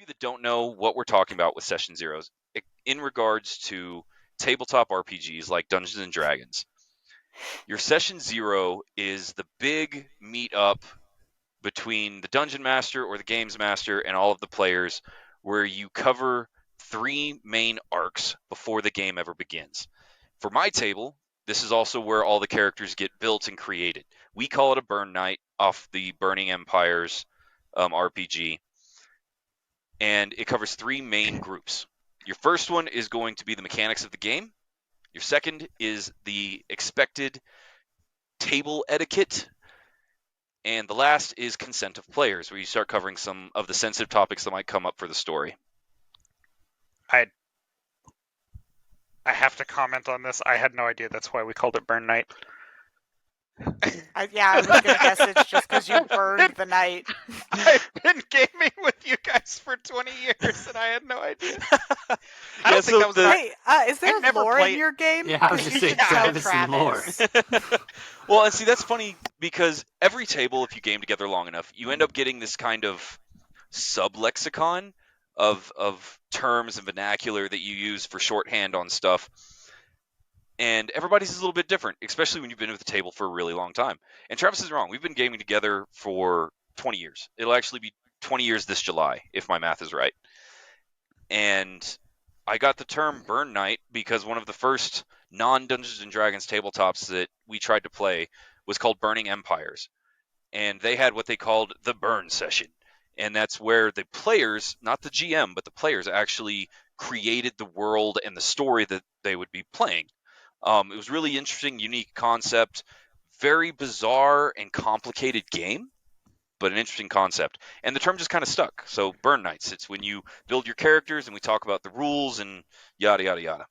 you that don't know what we're talking about with Session Zeros, in regards to tabletop RPGs like Dungeons and Dragons, your Session Zero is the big meet up between the Dungeon Master or the Games Master and all of the players, where you cover 3 main arcs before the game ever begins. For my table, this is also where all the characters get built and created. We call it a Burn Night off the Burning Empires RPG, and it covers 3 main groups. Your first one is going to be the mechanics of the game. Your second is the expected table etiquette. And the last is consent of players, where you start covering some of the sensitive topics that might come up for the story. I have to comment on this. I had no idea that's why we called it Burn Night. I was going to guess it's just because you burned the night. I've been gaming with you guys for 20 years, and I had no idea. I don't think that was Hey, is there I've never lore played- in your game? Yeah, I was just saying, Travis and lore. Well, and see, that's funny because every table, if you game together long enough, you end up getting this kind of sub-lexicon of terms and vernacular that you use for shorthand on stuff. And everybody's is a little bit different, especially when you've been with the table for a really long time. And Travis is wrong. We've been gaming together for 20 years. It'll actually be 20 years this July, if my math is right. And I got the term Burn Night because one of the first non-Dungeons & Dragons tabletops that we tried to play was called Burning Empires. And they had what they called the Burn Session. And that's where the players, not the GM, but the players actually created the world and the story that they would be playing. It was really interesting, unique concept, very bizarre and complicated game, but an interesting concept. And the term just kind of stuck. So Burn Nights, it's when you build your characters and we talk about the rules and yada, yada, yada.